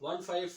15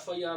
FIR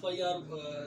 FIR